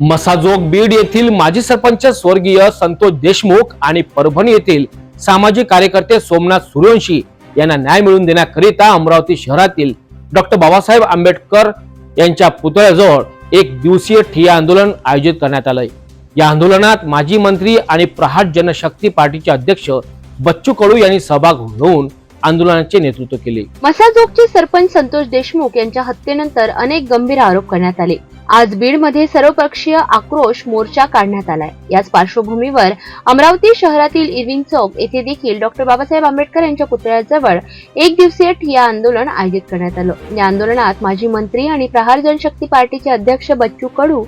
मसाजोग बीड येथील माजी सरपंच स्वर्गीय संतोष देशमुख आणि परभणी येथील सामाजिक कार्यकर्ते सोमनाथ सूर्यवंशी यांना न्याय मिळवून देण्याकरिता अमरावती शहरातील डॉक्टर बाबासाहेब आंबेडकर यांच्या पुतळ्याजवळ एक दिवसीय ठिय्या आंदोलन आयोजित करण्यात आले। या आंदोलनात माजी मंत्री आणि प्रहार जनशक्ती पार्टीचे अध्यक्ष बच्चू कडू यांनी सहभाग घेऊन आंदोलनाचे नेतृत्व केले। मसाजोगचे सरपंच संतोष देशमुख यांच्या हत्येनंतर अनेक गंभीर आरोप करण्यात आले। आज बीड मध्ये सर्वपक्षीय आक्रोश मोर्चा काढण्यात आलाय। याच पार्श्वभूमीवर अमरावती शहरातील इरविंग चौक येथे देखील डॉक्टर बाबासाहेब आंबेडकर यांच्या पुतळ्याजवळ एक दिवसीय ठिय्या आंदोलन आयोजित करण्यात आलं। या आंदोलनात माजी मंत्री आणि प्रहार जनशक्ती पार्टीचे अध्यक्ष बच्चू कडू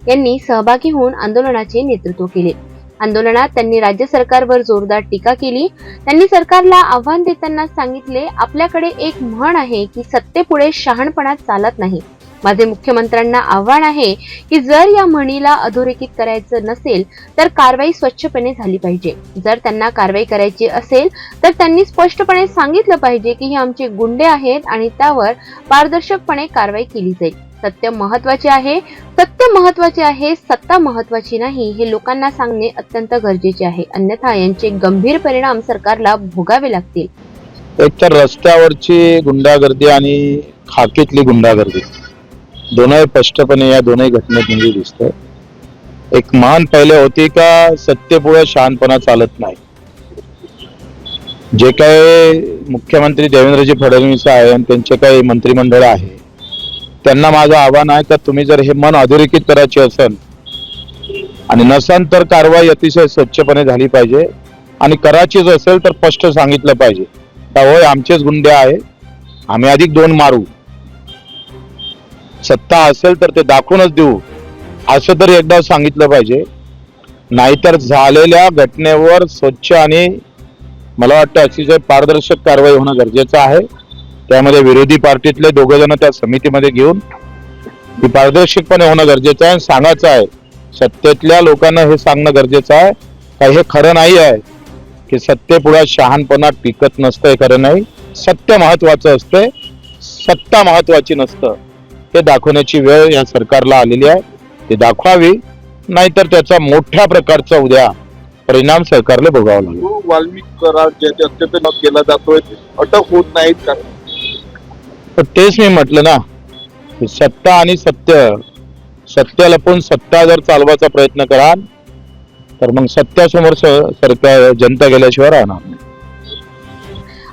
यांनी सहभागी होऊन आंदोलनाचे नेतृत्व केले। आंदोलनात त्यांनी राज्य सरकारवर जोरदार टीका केली। त्यांनी सरकारला आव्हान देताना सांगितले, आपल्याकडे एक म्हण आहे की सत्तेपुढे शहाणपणा चालत नाही। माझे मुख्यमंत्र्यांना आव्हान आहे की जर या म्हणीला अधोरेखित करायचं नसेल तर कारवाई स्वच्छपणे झाली पाहिजे। जर त्यांना कारवाई करायची असेल तर त्यांनी स्पष्टपणे सांगितलं पाहिजे की हे आमचे गुंडे आहेत आणि त्यावर पारदर्शकपणे कारवाई केली जाईल। सत्य महत्वाचे आहे, सत्ता महत्वाची नाही हे लोकांना सांगणे अत्यंत गरजेचे आहे, अन्यथा यांचे गंभीर परिणाम सरकारला भोगावे लागतील। एक तर रस्त्यावरची गुंडागर्दी आणि खाकीतली गुंडागर्दी दोनही स्पष्टपणे या दोनही घटनेत म्हणजे दिसतंय। एक मान पहिले होती का सत्तेपुढे शहाणपणा चालत नाही। जे काही मुख्यमंत्री देवेंद्रजी फडणवीस आहे आणि त्यांचे काही मंत्रिमंडळ आहे त्यांना माझं आव्हान आहे का तुम्ही जर हे मन अधोरेखित करायचे असेल आणि नसेल तर कारवाई अतिशय स्वच्छपणे झाली पाहिजे आणि करायचीच असेल तर स्पष्ट सांगितलं पाहिजे का होय आमचेच गुंडे आहे, आम्ही अधिक दोन मारू, सत्ता असेल तर ते दाखवूनच देऊ असं तरी एकदा सांगितलं पाहिजे। नाहीतर झालेल्या घटनेवर स्वच्छ आणि मला वाटतं अतिशय पारदर्शक कारवाई होणं गरजेचं आहे। त्यामध्ये विरोधी पार्टीतले दोघे जण त्या समितीमध्ये घेऊन ती पारदर्शकपणे होणं गरजेचं आहे। सांगायचं आहे सत्तेतल्या लोकांना हे सांगणं गरजेचं आहे का हे खरं नाही आहे की सत्तेपुढे शहाणपणा टिकत नसतं, हे खरं नाही। सत्य महत्वाचं असते, सत्ता महत्वाची नसतं, हे दाखवण्याची वेळ या सरकारला आलेली आहे। ते दाखवावी, नाहीतर त्याचा मोठ्या प्रकारचा उद्या परिणाम सरकारला भोगावा लागेल। वाल्मिक करार ज्याच्या अत्यंत केला जातोय अटक होत नाहीत का? तर तेच मी म्हटलं ना, सत्ता आणि सत्य लपून सत्ता जर चालवायचा प्रयत्न कराल तर मग सत्यासमोर सरकार जनता गेल्याशिवाय राहणार नाही।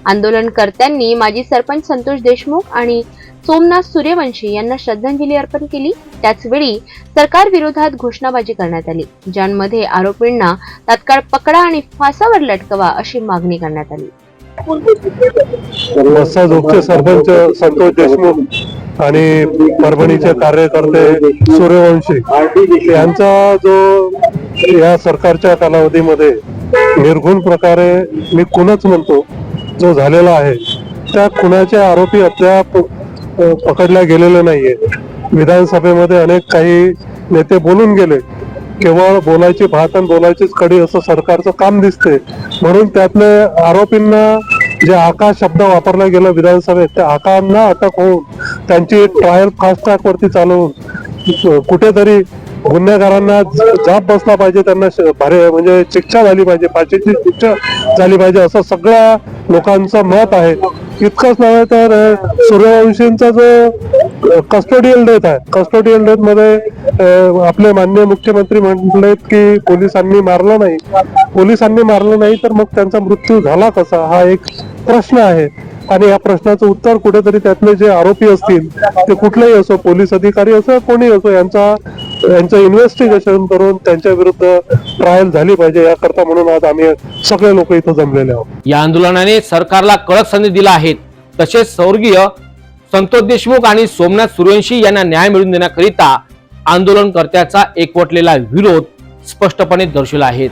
आंदोलनकर्त्यांनी माजी सरपंच संतोष देशमुख आणि सोमनाथ सूर्यवंशी यांना श्रद्धांजली अर्पण केली। त्याचवेळी सरकार विरोधात घोषणाबाजी करण्यात आली, ज्यांमध्ये आरोपींना तात्काळ पकडा आणि फासावर लटकवा अशी मागणी करण्यात आली। मसाजोगचे सरपंच संतोष देशमुख आणि परभणीचे कार्यकर्ते सूर्यवंशी यांचा जो या सरकारच्या कालावधीमध्ये निर्घुण प्रकारे मी खूनच म्हणतो जो झालेला आहे, त्या खुनाचे आरोपी अद्याप पकडल्या गेलेले नाहीये। विधानसभेमध्ये अनेक काही नेते बोलून गेले, केवळ बोलायची भात आणि बोलायचीच कडी असं सरकारचं काम दिसते। म्हणून त्यातले आरोपींना जे आका शब्द वापरला गेला विधानसभेत त्या आकांना अटक होऊन त्यांची ट्रायल फास्ट ट्रॅक वरती चालवून कुठेतरी गुन्हेगारांना जाब बसला पाहिजे, त्यांना म्हणजे शिक्षा झाली पाहिजे, फाशीची शिक्षा झाली पाहिजे असं सगळ्या लोकांचं मत आहे। इतकंच नव्हे तर सूर्यवंशींचा जो कस्टोडियल डेथ आहे, कस्टोडियल डेथ मध्ये आपले माननीय मुख्यमंत्री म्हटले की पोलिसांनी मारलं नाही तर मग त्यांचा मृत्यू झाला कसा, हा एक प्रश्न आहे। आणि या प्रश्नाचं उत्तर कुठेतरी त्यातले जे आरोपी असतील ते कुठलेही असो, पोलीस अधिकारी असो कोणी असो, यांचं इन्व्हेस्टिगेशन करून त्यांच्या विरुद्ध ट्रायल झाली पाहिजे याकरता म्हणून आज आम्ही सगळे लोक इथं जमलेले आहोत। या आंदोलनाने सरकारला कडक संदेश दिला आहे। तसेच स्वर्गीय संतोष देशमुख आणि सोमनाथ सूर्यवंशी यांना न्याय मिळवून देण्याकरिता आंदोलनकर्त्याचा एकवटलेला विरोध स्पष्टपणे दर्शविला आहे।